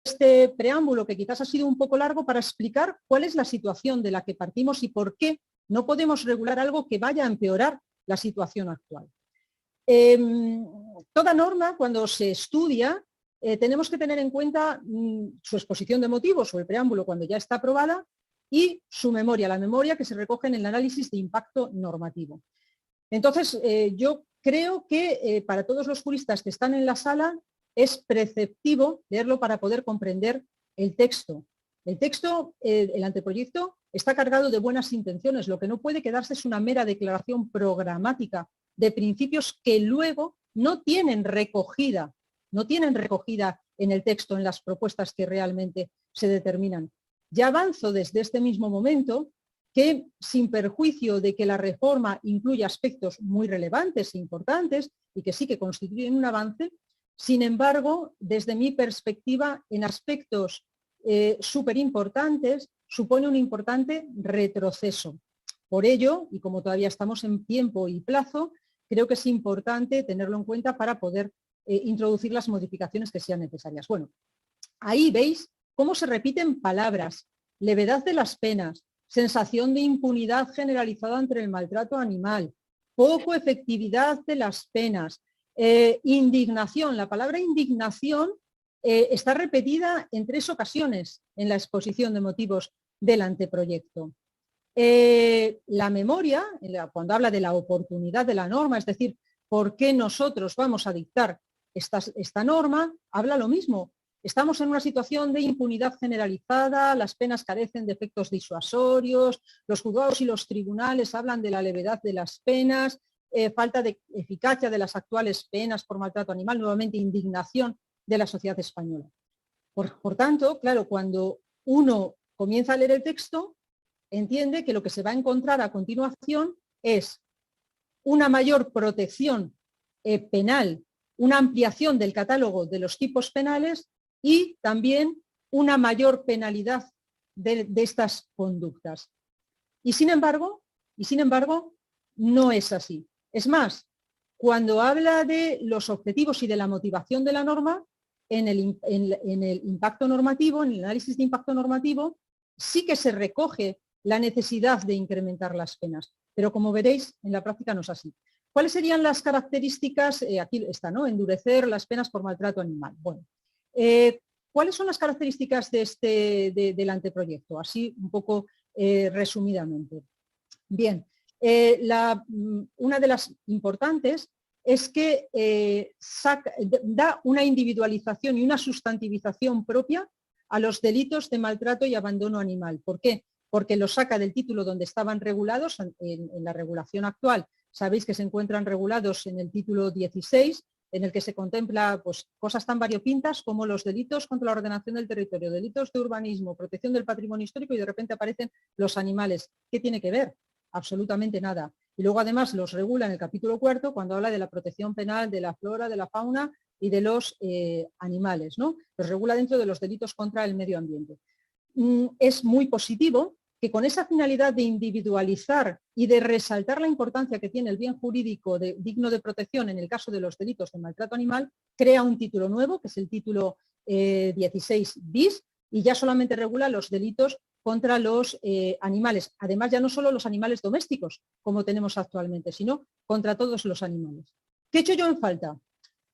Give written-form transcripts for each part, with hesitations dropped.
este preámbulo, que quizás ha sido un poco largo, para explicar cuál es la situación de la que partimos y por qué no podemos regular algo que vaya a empeorar la situación actual. Toda norma, cuando se estudia, tenemos que tener en cuenta su exposición de motivos o el preámbulo cuando ya está aprobada y su memoria, la memoria que se recoge en el análisis de impacto normativo. Entonces, yo creo que para todos los juristas que están en la sala es preceptivo leerlo para poder comprender el texto. El texto, el anteproyecto, está cargado de buenas intenciones. Lo que no puede quedarse es una mera declaración programática de principios que luego no tienen recogida en el texto, en las propuestas que realmente se determinan. Ya avanzo desde este mismo momento que, sin perjuicio de que la reforma incluya aspectos muy relevantes e importantes y que sí que constituyen un avance, sin embargo, desde mi perspectiva, en aspectos súper importantes, supone un importante retroceso. Por ello, y como todavía estamos en tiempo y plazo, creo que es importante tenerlo en cuenta para poder introducir las modificaciones que sean necesarias. Bueno, ahí veis cómo se repiten palabras: levedad de las penas, sensación de impunidad generalizada ante el maltrato animal, poco efectividad de las penas, indignación. La palabra indignación está repetida en 3 ocasiones en la exposición de motivos del anteproyecto. La memoria, cuando habla de la oportunidad de la norma, es decir, por qué nosotros vamos a dictar esta norma, habla lo mismo. Estamos en una situación de impunidad generalizada, las penas carecen de efectos disuasorios, los juzgados y los tribunales hablan de la levedad de las penas, falta de eficacia de las actuales penas por maltrato animal, nuevamente indignación de la sociedad española. Por tanto, claro, cuando uno comienza a leer el texto, entiende que lo que se va a encontrar a continuación es una mayor protección penal, una ampliación del catálogo de los tipos penales y también una mayor penalidad de estas conductas. Y sin embargo, no es así. Es más, cuando habla de los objetivos y de la motivación de la norma, en el impacto normativo, en el análisis de impacto normativo, sí que se recoge la necesidad de incrementar las penas, pero como veréis, en la práctica no es así. ¿Cuáles serían las características? Aquí está, ¿no? Endurecer las penas por maltrato animal. Bueno, ¿cuáles son las características del anteproyecto? Así un poco resumidamente. Bien, una de las importantes es que da una individualización y una sustantivización propia a los delitos de maltrato y abandono animal. ¿Por qué? Porque los saca del título donde estaban regulados en la regulación actual. Sabéis que se encuentran regulados en el título 16, en el que se contempla pues, cosas tan variopintas como los delitos contra la ordenación del territorio, delitos de urbanismo, protección del patrimonio histórico, y de repente aparecen los animales. ¿Qué tiene que ver? Absolutamente nada. Y luego además los regula en el capítulo 4 cuando habla de la protección penal de la flora, de la fauna y de los animales, ¿no? Los regula dentro de los delitos contra el medio ambiente. Es muy positivo que con esa finalidad de individualizar y de resaltar la importancia que tiene el bien jurídico digno de protección en el caso de los delitos de maltrato animal, crea un título nuevo, que es el título 16 bis, y ya solamente regula los delitos contra los animales. Además, ya no solo los animales domésticos, como tenemos actualmente, sino contra todos los animales. ¿Qué he hecho yo en falta?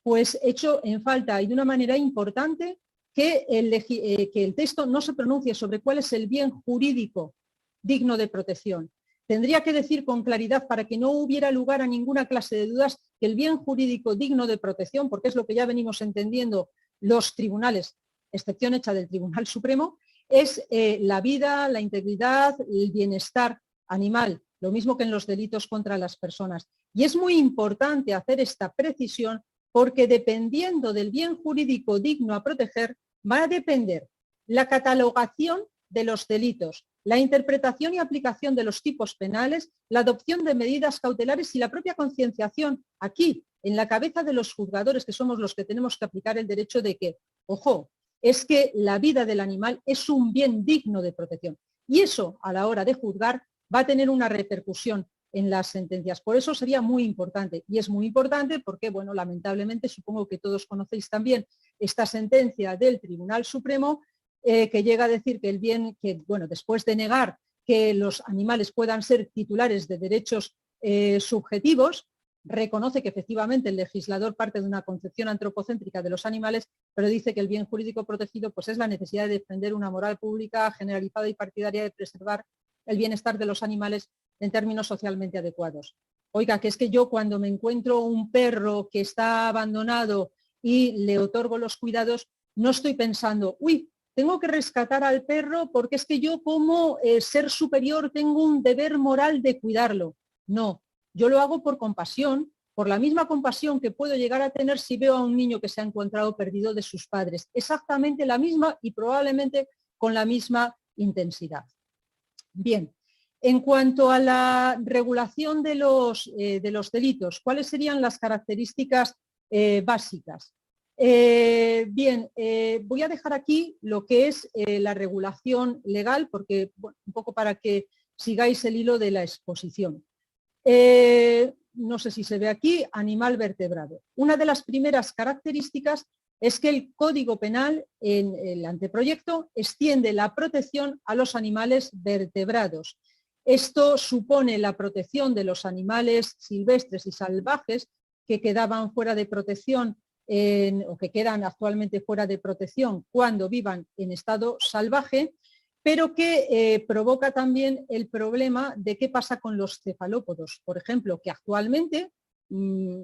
Pues he hecho en falta, y de una manera importante, que el texto no se pronuncie sobre cuál es el bien jurídico digno de protección. Tendría que decir con claridad, para que no hubiera lugar a ninguna clase de dudas, que el bien jurídico digno de protección, porque es lo que ya venimos entendiendo los tribunales, excepción hecha del Tribunal Supremo, es la vida, la integridad, el bienestar animal, lo mismo que en los delitos contra las personas. Y es muy importante hacer esta precisión, porque dependiendo del bien jurídico digno a proteger, va a depender la catalogación de los delitos, la interpretación y aplicación de los tipos penales, la adopción de medidas cautelares y la propia concienciación aquí, en la cabeza de los juzgadores, que somos los que tenemos que aplicar el derecho de que, ojo, es que la vida del animal es un bien digno de protección. Y eso, a la hora de juzgar, va a tener una repercusión en las sentencias. Por eso sería muy importante, y es muy importante porque, bueno, lamentablemente supongo que todos conocéis también esta sentencia del Tribunal Supremo que llega a decir que el bien, que bueno, después de negar que los animales puedan ser titulares de derechos subjetivos, reconoce que efectivamente el legislador parte de una concepción antropocéntrica de los animales, pero dice que el bien jurídico protegido pues, es la necesidad de defender una moral pública generalizada y partidaria de preservar el bienestar de los animales en términos socialmente adecuados. Oiga, que es que yo cuando me encuentro un perro que está abandonado y le otorgo los cuidados, no estoy pensando, uy, tengo que rescatar al perro porque es que yo como ser superior tengo un deber moral de cuidarlo. No, yo lo hago por compasión, por la misma compasión que puedo llegar a tener si veo a un niño que se ha encontrado perdido de sus padres. Exactamente la misma y probablemente con la misma intensidad. Bien, en cuanto a la regulación de los delitos, ¿cuáles serían las características básicas? Voy a dejar aquí lo que es la regulación legal, porque bueno, un poco para que sigáis el hilo de la exposición. No sé si se ve aquí, animal vertebrado. Una de las primeras características es que el Código Penal en el anteproyecto extiende la protección a los animales vertebrados. Esto supone la protección de los animales silvestres y salvajes que quedaban fuera de protección o que quedan actualmente fuera de protección cuando vivan en estado salvaje, pero que provoca también el problema de qué pasa con los cefalópodos, por ejemplo, que actualmente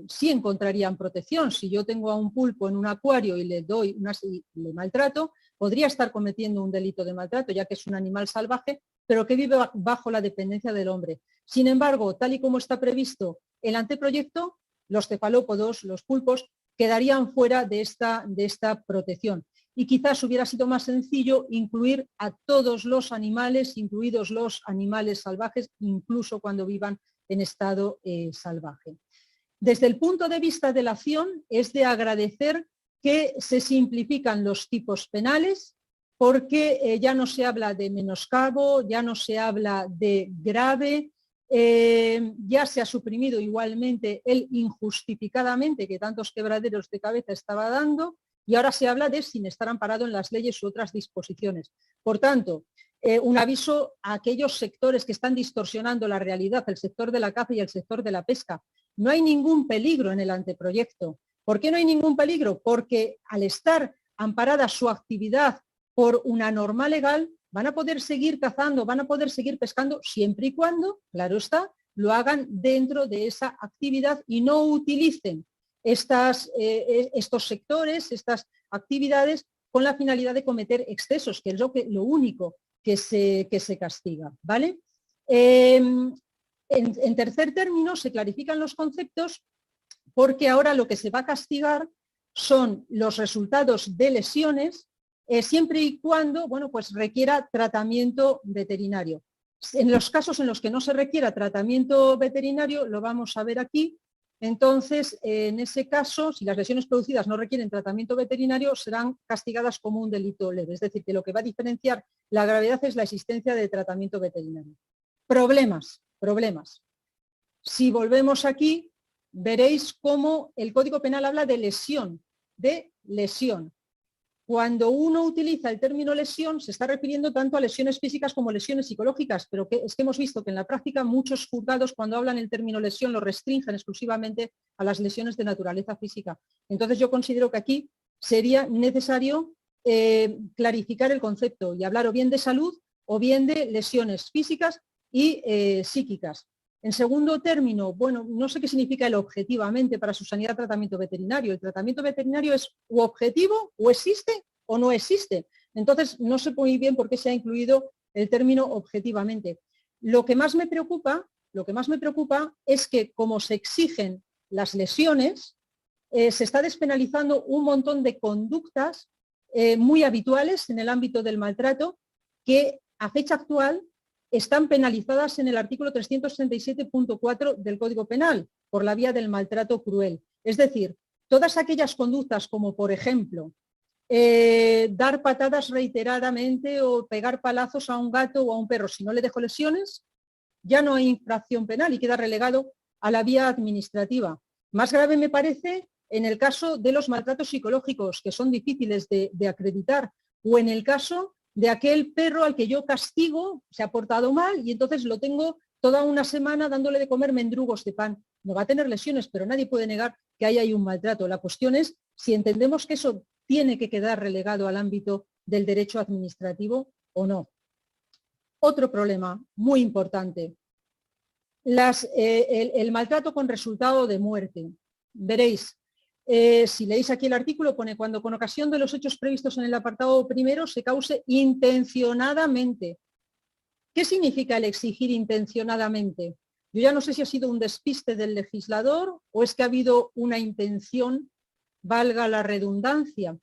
sí encontrarían protección. Si yo tengo a un pulpo en un acuario y le le maltrato, podría estar cometiendo un delito de maltrato, ya que es un animal salvaje, pero que vive bajo la dependencia del hombre. Sin embargo, tal y como está previsto el anteproyecto, los cefalópodos, los pulpos, quedarían fuera de esta protección. Y quizás hubiera sido más sencillo incluir a todos los animales, incluidos los animales salvajes, incluso cuando vivan en estado salvaje. Desde el punto de vista de la acción, es de agradecer que se simplifican los tipos penales, porque ya no se habla de menoscabo, ya no se habla de grave, ya se ha suprimido igualmente el injustificadamente que tantos quebraderos de cabeza estaba dando, y ahora se habla de sin estar amparado en las leyes u otras disposiciones. Por tanto, un aviso a aquellos sectores que están distorsionando la realidad, el sector de la caza y el sector de la pesca. No hay ningún peligro en el anteproyecto. ¿Por qué no hay ningún peligro? Porque al estar amparada su actividad por una norma legal, van a poder seguir cazando, van a poder seguir pescando, siempre y cuando, claro está, lo hagan dentro de esa actividad y no utilicen estos sectores, estas actividades, con la finalidad de cometer excesos, que es lo único que se castiga, ¿vale? En tercer término, se clarifican los conceptos porque ahora lo que se va a castigar son los resultados de lesiones siempre y cuando, bueno, pues requiera tratamiento veterinario. En los casos en los que no se requiera tratamiento veterinario, lo vamos a ver aquí. Entonces, en ese caso, si las lesiones producidas no requieren tratamiento veterinario, serán castigadas como un delito leve. Es decir, que lo que va a diferenciar la gravedad es la existencia de tratamiento veterinario. Problemas. Si volvemos aquí, veréis cómo el Código Penal habla de lesión, Cuando uno utiliza el término lesión, se está refiriendo tanto a lesiones físicas como lesiones psicológicas, pero es que hemos visto que en la práctica muchos juzgados, cuando hablan el término lesión, lo restringen exclusivamente a las lesiones de naturaleza física. Entonces yo considero que aquí sería necesario clarificar el concepto y hablar o bien de salud o bien de lesiones físicas y psíquicas. En segundo término, bueno, no sé qué significa el objetivamente para su sanidad tratamiento veterinario. El tratamiento veterinario es o objetivo, o existe o no existe. Entonces, no sé muy bien por qué se ha incluido el término objetivamente. Lo que más me preocupa es que como se exigen las lesiones, se está despenalizando un montón de conductas muy habituales en el ámbito del maltrato que a fecha actual están penalizadas en el artículo 367.4 del Código Penal por la vía del maltrato cruel. Es decir, todas aquellas conductas como, por ejemplo, dar patadas reiteradamente o pegar palazos a un gato o a un perro si no le dejo lesiones, ya no hay infracción penal y queda relegado a la vía administrativa. Más grave me parece en el caso de los maltratos psicológicos, que son difíciles de acreditar, o en el caso de aquel perro al que yo castigo, se ha portado mal y entonces lo tengo toda una semana dándole de comer mendrugos de pan. No va a tener lesiones, pero nadie puede negar que ahí hay un maltrato. La cuestión es si entendemos que eso tiene que quedar relegado al ámbito del derecho administrativo o no. Otro problema muy importante, el maltrato con resultado de muerte. Veréis, si leéis aquí el artículo, pone cuando con ocasión de los hechos previstos en el apartado primero se cause intencionadamente. ¿Qué significa el exigir intencionadamente? Yo ya no sé si ha sido un despiste del legislador o es que ha habido una intención, valga la redundancia,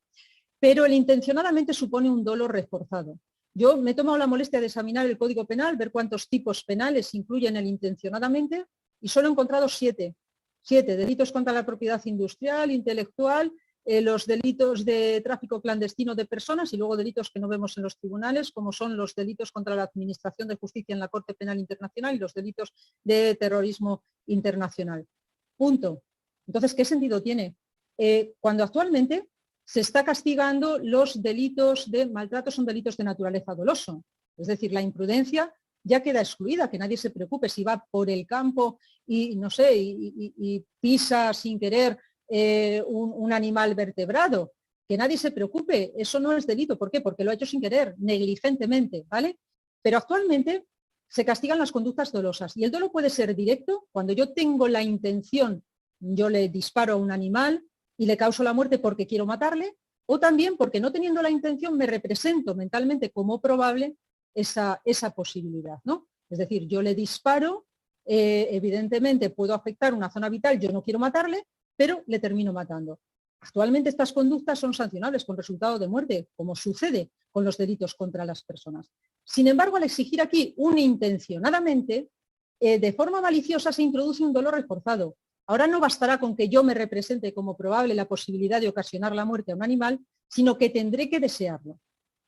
pero el intencionadamente supone un dolo reforzado. Yo me he tomado la molestia de examinar el Código Penal, ver cuántos tipos penales incluyen el intencionadamente y solo he encontrado 7. 7 delitos contra la propiedad industrial, intelectual, los delitos de tráfico clandestino de personas y luego delitos que no vemos en los tribunales, como son los delitos contra la administración de justicia en la Corte Penal Internacional y los delitos de terrorismo internacional. Punto. Entonces, ¿qué sentido tiene? Cuando actualmente se está castigando los delitos de maltrato, son delitos de naturaleza doloso. Es decir, la imprudencia ya queda excluida, que nadie se preocupe si va por el campo y no sé, y pisa sin querer un animal vertebrado, que nadie se preocupe, eso no es delito. ¿Por qué? Porque lo ha hecho sin querer, negligentemente, ¿vale? Pero actualmente se castigan las conductas dolosas y el dolo puede ser directo, cuando yo tengo la intención, yo le disparo a un animal y le causo la muerte porque quiero matarle, o también porque no teniendo la intención me represento mentalmente como probable esa posibilidad, ¿no? Es decir, yo le disparo, evidentemente puedo afectar una zona vital, yo no quiero matarle, pero le termino matando. Actualmente estas conductas son sancionables con resultado de muerte, como sucede con los delitos contra las personas. Sin embargo, al exigir aquí un intencionadamente, de forma maliciosa se introduce un dolor reforzado. Ahora no bastará con que yo me represente como probable la posibilidad de ocasionar la muerte a un animal, sino que tendré que desearlo.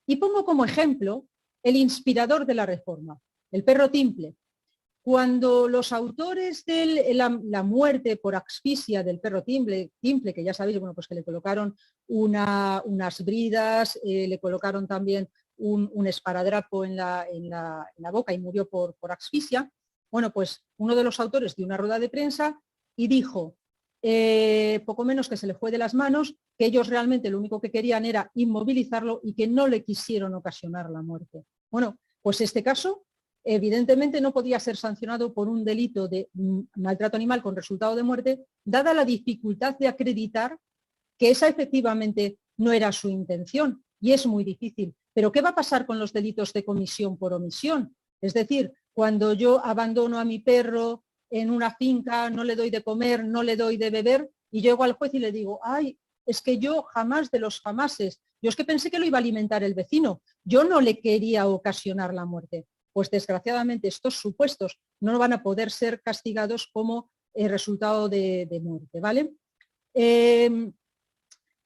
Y pongo como ejemplo el inspirador de la reforma, el perro timple. Cuando los autores de la muerte por asfixia del perro timple, que ya sabéis, bueno, pues que le colocaron unas bridas, le colocaron también un esparadrapo en la boca y murió por asfixia, bueno, pues uno de los autores dio una rueda de prensa y dijo, poco menos que se le fue de las manos, que ellos realmente lo único que querían era inmovilizarlo y que no le quisieron ocasionar la muerte. Bueno, pues este caso evidentemente no podía ser sancionado por un delito de maltrato animal con resultado de muerte, dada la dificultad de acreditar que esa efectivamente no era su intención, y es muy difícil. Pero ¿qué va a pasar con los delitos de comisión por omisión? Es decir, cuando yo abandono a mi perro en una finca, no le doy de comer, no le doy de beber, y llego al juez y le digo, ay, es que yo jamás de los jamases, yo es que pensé que lo iba a alimentar el vecino, yo no le quería ocasionar la muerte. Pues desgraciadamente estos supuestos no van a poder ser castigados como resultado de muerte, ¿vale?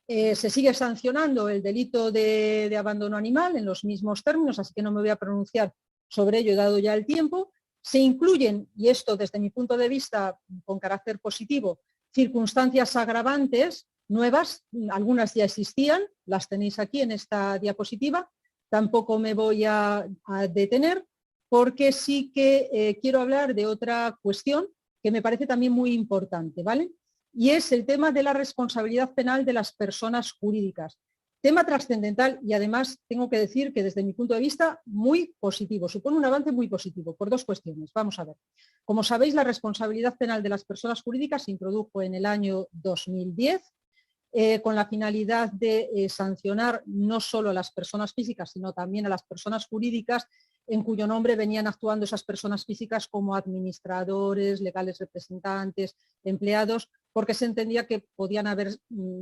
Se sigue sancionando el delito de abandono animal en los mismos términos, así que no me voy a pronunciar sobre ello dado ya el tiempo. Se incluyen, y esto desde mi punto de vista con carácter positivo, circunstancias agravantes nuevas, algunas ya existían, las tenéis aquí en esta diapositiva, tampoco me voy a detener porque sí que quiero hablar de otra cuestión que me parece también muy importante, ¿vale? Y es el tema de la responsabilidad penal de las personas jurídicas. Tema trascendental y además tengo que decir que desde mi punto de vista muy positivo, supone un avance muy positivo por dos cuestiones. Vamos a ver. Como sabéis, la responsabilidad penal de las personas jurídicas se introdujo en el año 2010 con la finalidad de sancionar no solo a las personas físicas, sino también a las personas jurídicas en cuyo nombre venían actuando esas personas físicas como administradores, legales representantes, empleados, porque se entendía que podían haber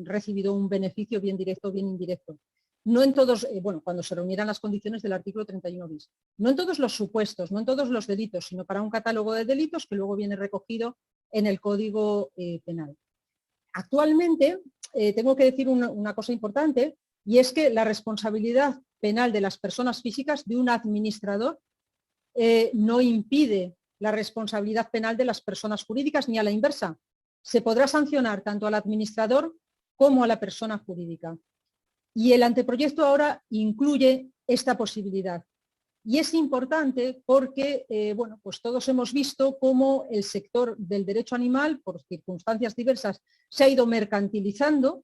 recibido un beneficio bien directo o bien indirecto. No en todos, bueno, cuando se reunieran las condiciones del artículo 31 bis, no en todos los supuestos, no en todos los delitos, sino para un catálogo de delitos que luego viene recogido en el Código Penal. Actualmente, tengo que decir una cosa importante, y es que la responsabilidad penal de las personas físicas de un administrador no impide la responsabilidad penal de las personas jurídicas ni a la inversa. Se podrá sancionar tanto al administrador como a la persona jurídica. Y el anteproyecto ahora incluye esta posibilidad. Y es importante porque bueno, pues todos hemos visto cómo el sector del derecho animal, por circunstancias diversas, se ha ido mercantilizando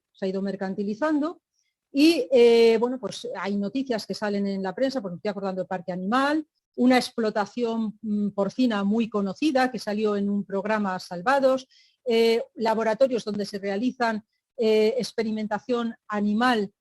y bueno, pues hay noticias que salen en la prensa, porque me estoy acordando del Parque Animal, una explotación porcina muy conocida que salió en un programa Salvados, laboratorios donde se realizan experimentación animal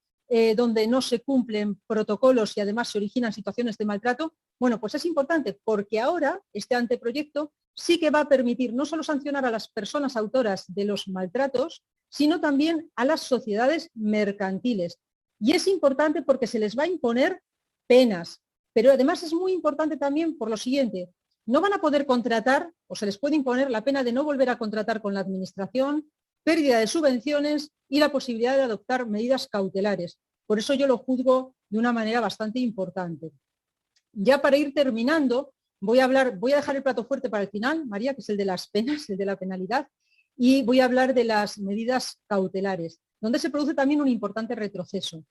donde no se cumplen protocolos y además se originan situaciones de maltrato. Bueno, pues es importante porque ahora este anteproyecto sí que va a permitir no solo sancionar a las personas autoras de los maltratos, sino también a las sociedades mercantiles. Y es importante porque se les va a imponer penas, pero además es muy importante también por lo siguiente: no van a poder contratar o se les puede imponer la pena de no volver a contratar con la administración, pérdida de subvenciones y la posibilidad de adoptar medidas cautelares. Por eso yo lo juzgo de una manera bastante importante. Ya para ir terminando, voy a dejar el plato fuerte para el final, María, que es el de las penas, el de la penalidad, y voy a hablar de las medidas cautelares, donde se produce también un importante retroceso.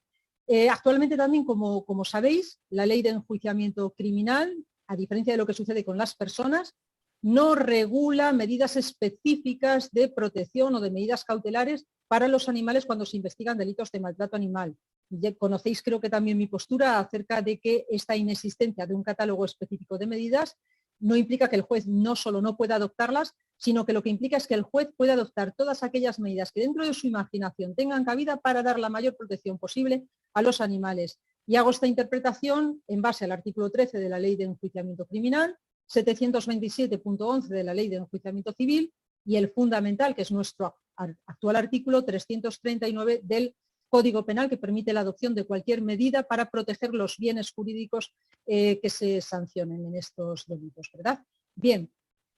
Actualmente también, como sabéis, la ley de enjuiciamiento criminal, a diferencia de lo que sucede con las personas, no regula medidas específicas de protección o de medidas cautelares para los animales cuando se investigan delitos de maltrato animal. Ya conocéis, creo que también, mi postura acerca de que esta inexistencia de un catálogo específico de medidas no implica que el juez no solo no pueda adoptarlas, sino que lo que implica es que el juez puede adoptar todas aquellas medidas que dentro de su imaginación tengan cabida para dar la mayor protección posible a los animales. Y hago esta interpretación en base al artículo 13 de la Ley de Enjuiciamiento Criminal, 727.11 de la Ley de Enjuiciamiento Civil y el fundamental, que es nuestro actual artículo 339 del Código Penal, que permite la adopción de cualquier medida para proteger los bienes jurídicos que se sancionen en estos delitos, ¿verdad? Bien,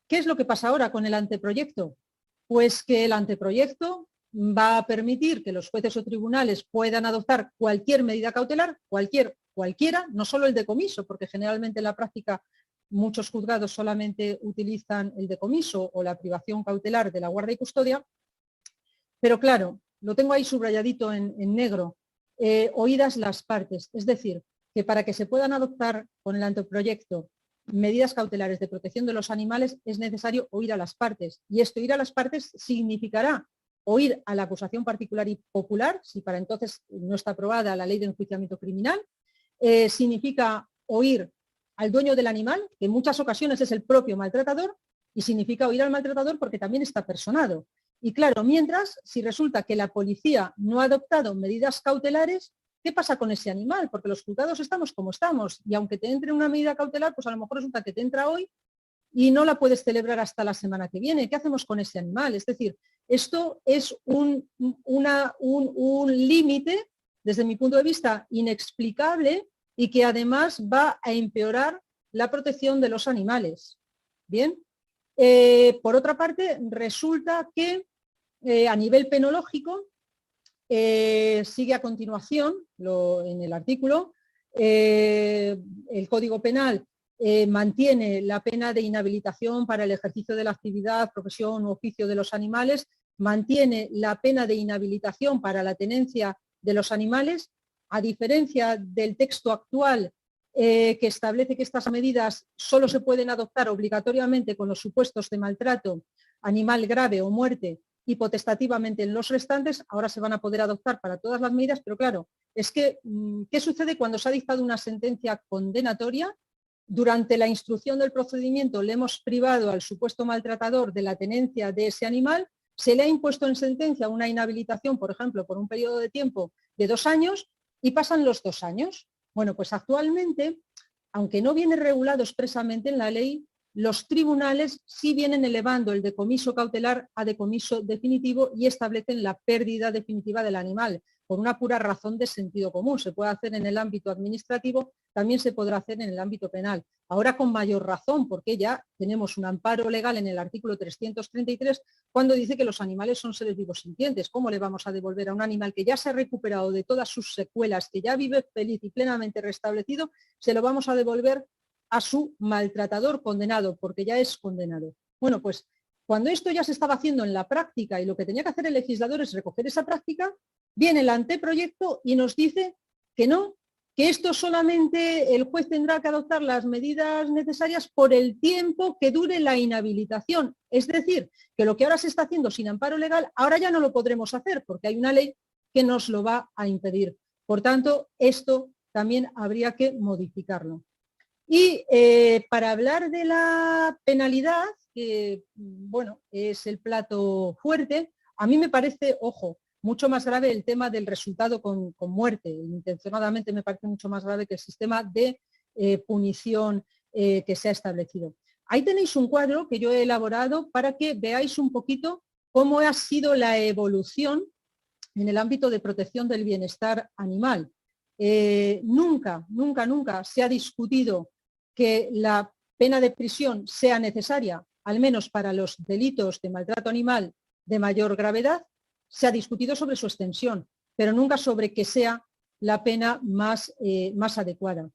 ¿qué es lo que pasa ahora con el anteproyecto? Pues que el anteproyecto va a permitir que los jueces o tribunales puedan adoptar cualquier medida cautelar, cualquiera, no solo el decomiso, porque generalmente en la práctica muchos juzgados solamente utilizan el decomiso o la privación cautelar de la guarda y custodia, pero claro, lo tengo ahí subrayadito en negro, oídas las partes, es decir, que para que se puedan adoptar con el anteproyecto medidas cautelares de protección de los animales es necesario oír a las partes, y esto oír a las partes significará oír a la acusación particular y popular, si para entonces no está aprobada la ley de enjuiciamiento criminal, significa oír al dueño del animal, que en muchas ocasiones es el propio maltratador, y significa oír al maltratador porque también está personado. Y claro, mientras, si resulta que la policía no ha adoptado medidas cautelares, ¿qué pasa con ese animal? Porque los juzgados estamos como estamos, y aunque te entre una medida cautelar, pues a lo mejor resulta que te entra hoy y no la puedes celebrar hasta la semana que viene. ¿Qué hacemos con ese animal? Es decir, esto es un límite, desde mi punto de vista, inexplicable y que además va a empeorar la protección de los animales. Bien. Por otra parte, resulta que a nivel penológico, sigue a continuación en el artículo, el Código Penal mantiene la pena de inhabilitación para el ejercicio de la actividad, profesión u oficio de los animales, mantiene la pena de inhabilitación para la tenencia de los animales, a diferencia del texto actual que establece que estas medidas solo se pueden adoptar obligatoriamente con los supuestos de maltrato animal grave o muerte y potestativamente en los restantes. Ahora se van a poder adoptar para todas las medidas, pero claro, es que, ¿qué sucede cuando se ha dictado una sentencia condenatoria? Durante la instrucción del procedimiento le hemos privado al supuesto maltratador de la tenencia de ese animal, se le ha impuesto en sentencia una inhabilitación, por ejemplo, por un periodo de tiempo de 2 años y pasan los 2 años. Bueno, pues actualmente, aunque no viene regulado expresamente en la ley, los tribunales sí vienen elevando el decomiso cautelar a decomiso definitivo y establecen la pérdida definitiva del animal, por una pura razón de sentido común. Se puede hacer en el ámbito administrativo, también se podrá hacer en el ámbito penal. Ahora con mayor razón, porque ya tenemos un amparo legal en el artículo 333, cuando dice que los animales son seres vivos sintientes. ¿Cómo le vamos a devolver a un animal que ya se ha recuperado de todas sus secuelas, que ya vive feliz y plenamente restablecido, se lo vamos a devolver a su maltratador condenado, porque ya es condenado. Bueno, pues cuando esto ya se estaba haciendo en la práctica y lo que tenía que hacer el legislador es recoger esa práctica, viene el anteproyecto y nos dice que no, que esto solamente el juez tendrá que adoptar las medidas necesarias por el tiempo que dure la inhabilitación. Es decir, que lo que ahora se está haciendo sin amparo legal, ahora ya no lo podremos hacer porque hay una ley que nos lo va a impedir. Por tanto, esto también habría que modificarlo. Y para hablar de la penalidad, que bueno, es el plato fuerte, a mí me parece, ojo, mucho más grave el tema del resultado con muerte. Intencionadamente me parece mucho más grave que el sistema de punición que se ha establecido. Ahí tenéis un cuadro que yo he elaborado para que veáis un poquito cómo ha sido la evolución en el ámbito de protección del bienestar animal. Nunca se ha discutido que la pena de prisión sea necesaria, al menos para los delitos de maltrato animal de mayor gravedad. Se ha discutido sobre su extensión, pero nunca sobre que sea la pena más adecuada.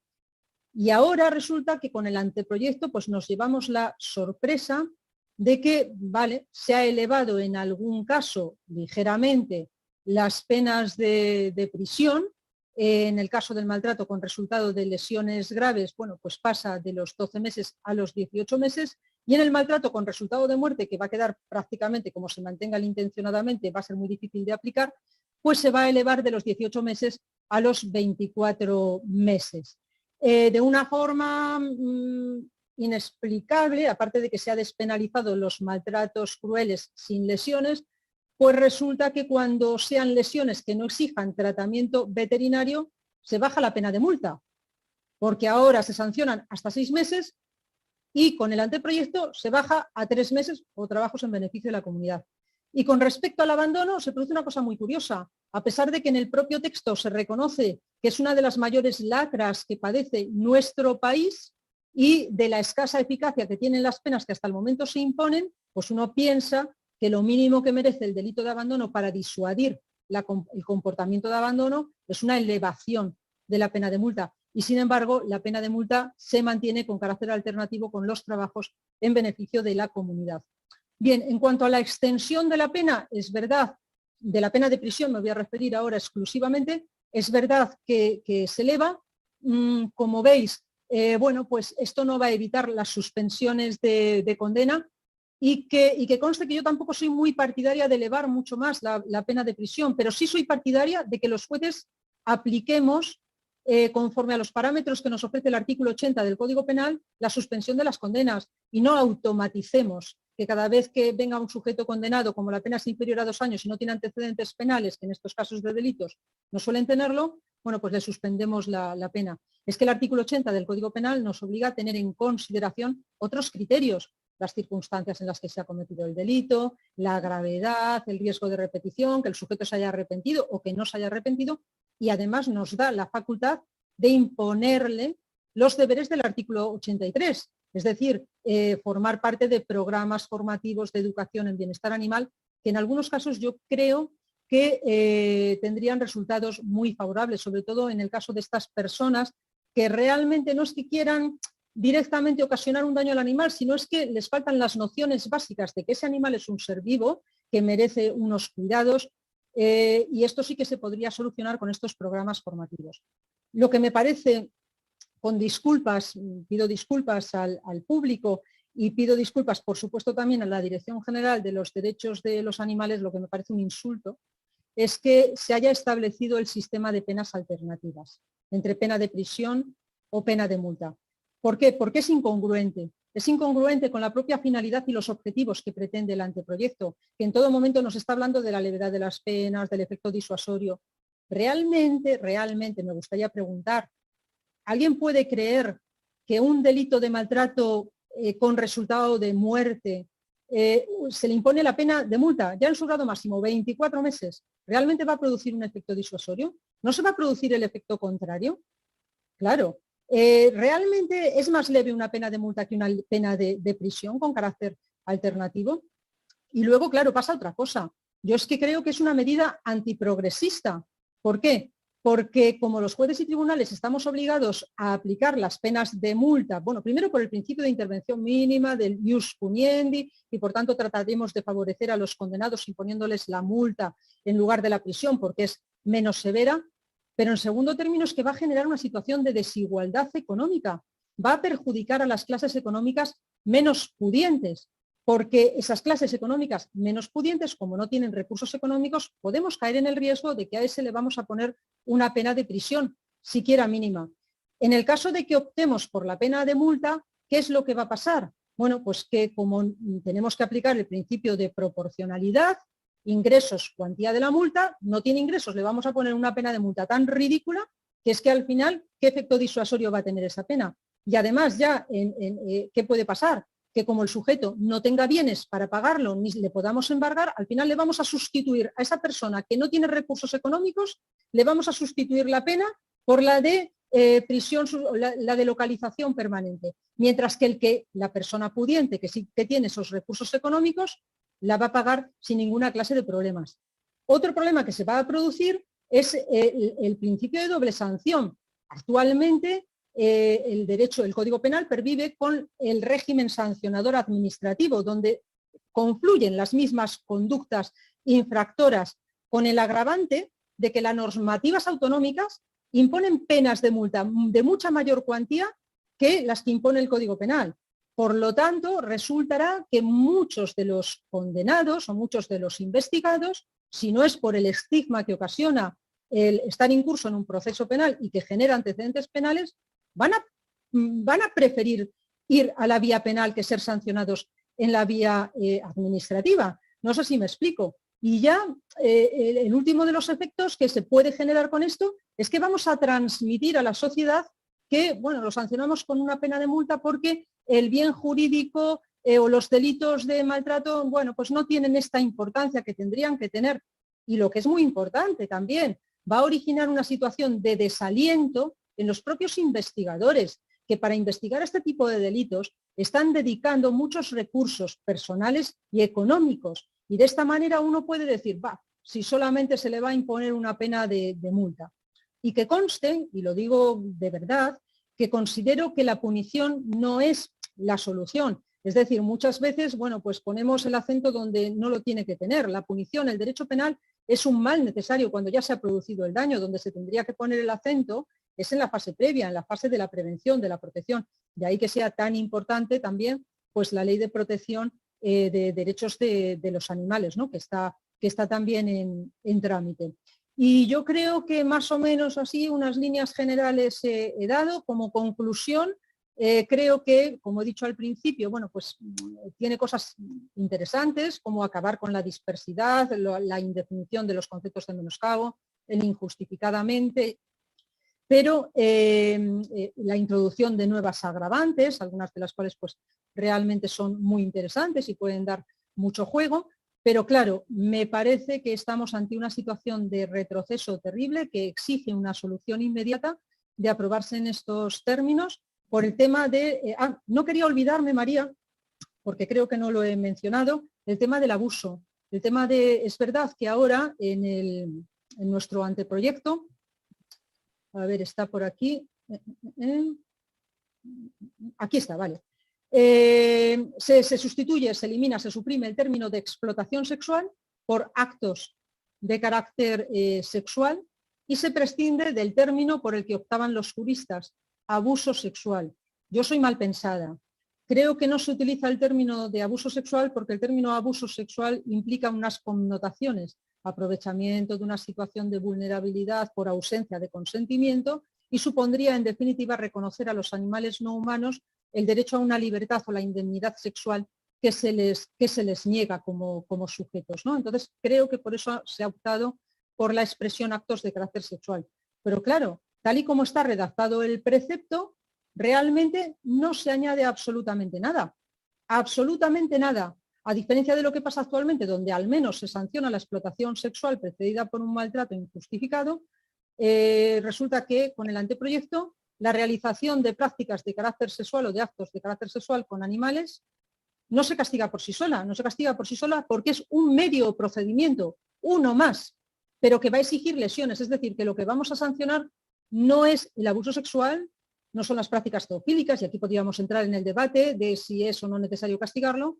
Y ahora resulta que con el anteproyecto pues nos llevamos la sorpresa de que, vale, se ha elevado en algún caso ligeramente las penas de prisión. En el caso del maltrato con resultado de lesiones graves, bueno, pues pasa de los 12 meses a los 18 meses, y en el maltrato con resultado de muerte, que va a quedar prácticamente como se mantenga el intencionadamente, va a ser muy difícil de aplicar, pues se va a elevar de los 18 meses a los 24 meses. De una forma inexplicable, aparte de que se ha despenalizado los maltratos crueles sin lesiones, pues resulta que cuando sean lesiones que no exijan tratamiento veterinario, se baja la pena de multa, porque ahora se sancionan hasta 6 meses y con el anteproyecto se baja a 3 meses o trabajos en beneficio de la comunidad. Y con respecto al abandono se produce una cosa muy curiosa. A pesar de que en el propio texto se reconoce que es una de las mayores lacras que padece nuestro país y de la escasa eficacia que tienen las penas que hasta el momento se imponen, pues uno piensa que lo mínimo que merece el delito de abandono para disuadir el comportamiento de abandono es una elevación de la pena de multa. Y sin embargo, la pena de multa se mantiene con carácter alternativo con los trabajos en beneficio de la comunidad. Bien, en cuanto a la extensión de la pena, es verdad, de la pena de prisión me voy a referir ahora exclusivamente, es verdad que se eleva. Como veis, bueno, pues esto no va a evitar las suspensiones de condena y que conste que yo tampoco soy muy partidaria de elevar mucho más la pena de prisión, pero sí soy partidaria de que los jueces apliquemos conforme a los parámetros que nos ofrece el artículo 80 del Código Penal, la suspensión de las condenas y no automaticemos que cada vez que venga un sujeto condenado, como la pena es inferior a 2 años y no tiene antecedentes penales, que en estos casos de delitos no suelen tenerlo, bueno, pues le suspendemos la pena. Es que el artículo 80 del Código Penal nos obliga a tener en consideración otros criterios, las circunstancias en las que se ha cometido el delito, la gravedad, el riesgo de repetición, que el sujeto se haya arrepentido o que no se haya arrepentido, y además nos da la facultad de imponerle los deberes del artículo 83, es decir, formar parte de programas formativos de educación en bienestar animal, que en algunos casos yo creo que tendrían resultados muy favorables, sobre todo en el caso de estas personas que realmente no es que quieran directamente ocasionar un daño al animal, sino es que les faltan las nociones básicas de que ese animal es un ser vivo, que merece unos cuidados, y esto sí que se podría solucionar con estos programas formativos. Lo que me parece, con disculpas, pido disculpas al público y pido disculpas, por supuesto, también a la Dirección General de los Derechos de los Animales, lo que me parece un insulto, es que se haya establecido el sistema de penas alternativas, entre pena de prisión o pena de multa. ¿Por qué? Porque es incongruente. Es incongruente con la propia finalidad y los objetivos que pretende el anteproyecto, que en todo momento nos está hablando de la levedad de las penas, del efecto disuasorio. Realmente me gustaría preguntar, ¿alguien puede creer que un delito de maltrato con resultado de muerte se le impone la pena de multa, ya en su grado máximo, 24 meses? ¿Realmente va a producir un efecto disuasorio? ¿No se va a producir el efecto contrario? Claro. ¿Realmente es más leve una pena de multa que una pena de prisión con carácter alternativo? Y luego, claro, pasa otra cosa. Yo es que creo que es una medida antiprogresista. ¿Por qué? porque como los jueces y tribunales estamos obligados a aplicar las penas de multa, bueno, primero por el principio de intervención mínima del ius puniendi, y por tanto trataremos de favorecer a los condenados imponiéndoles la multa en lugar de la prisión porque es menos severa, pero en segundo término es que va a generar una situación de desigualdad económica, va a perjudicar a las clases económicas menos pudientes, porque esas clases económicas menos pudientes, como no tienen recursos económicos, podemos caer en el riesgo de que a ese le vamos a poner una pena de prisión, siquiera mínima. En el caso de que optemos por la pena de multa, ¿qué es lo que va a pasar? Bueno, pues que como tenemos que aplicar el principio de proporcionalidad, ingresos, cuantía de la multa, no tiene ingresos, le vamos a poner una pena de multa tan ridícula que es que al final, ¿qué efecto disuasorio va a tener esa pena? Y además ya, ¿qué puede pasar? Que como el sujeto no tenga bienes para pagarlo ni le podamos embargar, al final le vamos a sustituir a esa persona que no tiene recursos económicos, le vamos a sustituir la pena por la de prisión, la de localización permanente. Mientras que la persona pudiente que sí que tiene esos recursos económicos, la va a pagar sin ninguna clase de problemas. Otro problema que se va a producir es el principio de doble sanción. Actualmente, el derecho, el Código Penal pervive con el régimen sancionador administrativo, donde confluyen las mismas conductas infractoras con el agravante de que las normativas autonómicas imponen penas de multa de mucha mayor cuantía que las que impone el Código Penal. Por lo tanto, resultará que muchos de los condenados o muchos de los investigados, si no es por el estigma que ocasiona el estar incurso en un proceso penal y que genera antecedentes penales, van a preferir ir a la vía penal que ser sancionados en la vía administrativa. No sé si me explico. Y ya el último de los efectos que se puede generar con esto es que vamos a transmitir a la sociedad que, bueno, lo sancionamos con una pena de multa porque el bien jurídico o los delitos de maltrato, bueno, pues no tienen esta importancia que tendrían que tener. Y lo que es muy importante también, va a originar una situación de desaliento en los propios investigadores, que para investigar este tipo de delitos están dedicando muchos recursos personales y económicos. Y de esta manera uno puede decir, si solamente se le va a imponer una pena de multa. Y que conste, y lo digo de verdad, que considero que la punición no es la solución. Es decir, muchas veces, bueno, pues ponemos el acento donde no lo tiene que tener. La punición, el derecho penal, es un mal necesario cuando ya se ha producido el daño. Donde se tendría que poner el acento es en la fase previa, en la fase de la prevención, de la protección. De ahí que sea tan importante también pues, la ley de protección de derechos de los animales, ¿no? que está también en trámite. Y yo creo que más o menos así unas líneas generales he dado. Como conclusión, creo que, como he dicho al principio, bueno, pues tiene cosas interesantes como acabar con la dispersidad, la indefinición de los conceptos de menoscabo, el injustificadamente, pero la introducción de nuevas agravantes, algunas de las cuales pues realmente son muy interesantes y pueden dar mucho juego. Pero claro, me parece que estamos ante una situación de retroceso terrible que exige una solución inmediata de aprobarse en estos términos por el tema de... no quería olvidarme, María, porque creo que no lo he mencionado, el tema del abuso. El tema de... Es verdad que ahora en nuestro anteproyecto, a ver, está por aquí, aquí está, vale. Se sustituye, se elimina, se suprime el término de explotación sexual por actos de carácter sexual y se prescinde del término por el que optaban los juristas, abuso sexual. Yo soy mal pensada. Creo que no se utiliza el término de abuso sexual porque el término abuso sexual implica unas connotaciones, aprovechamiento de una situación de vulnerabilidad por ausencia de consentimiento, y supondría en definitiva reconocer a los animales no humanos el derecho a una libertad o la indemnidad sexual que se les niega como sujetos, ¿no? Entonces, creo que por eso se ha optado por la expresión actos de carácter sexual. Pero claro, tal y como está redactado el precepto, realmente no se añade absolutamente nada. Absolutamente nada. A diferencia de lo que pasa actualmente, donde al menos se sanciona la explotación sexual precedida por un maltrato injustificado, resulta que con el anteproyecto la realización de prácticas de carácter sexual o de actos de carácter sexual con animales no se castiga por sí sola, no se castiga por sí sola porque es un medio procedimiento, uno más, pero que va a exigir lesiones, es decir, que lo que vamos a sancionar no es el abuso sexual, no son las prácticas zoofílicas, y aquí podríamos entrar en el debate de si es o no necesario castigarlo,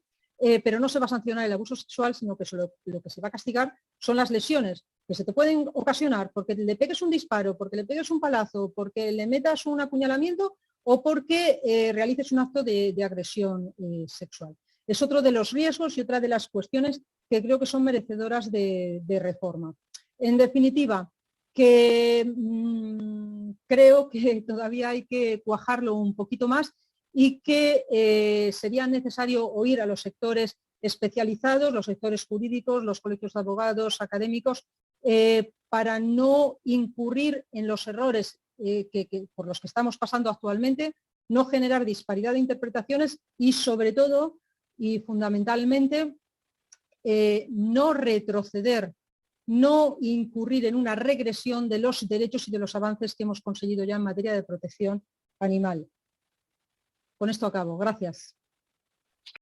pero no se va a sancionar el abuso sexual, sino que lo que se va a castigar son las lesiones que se te pueden ocasionar porque le pegues un disparo, porque le pegues un palazo, porque le metas un apuñalamiento o porque realices un acto de agresión sexual. Es otro de los riesgos y otra de las cuestiones que creo que son merecedoras de reforma. En definitiva, que creo que todavía hay que cuajarlo un poquito más y que sería necesario oír a los sectores especializados, los sectores jurídicos, los colegios de abogados, académicos, para no incurrir en los errores por los que estamos pasando actualmente, no generar disparidad de interpretaciones y sobre todo y fundamentalmente no retroceder, no incurrir en una regresión de los derechos y de los avances que hemos conseguido ya en materia de protección animal. Con esto acabo. Gracias.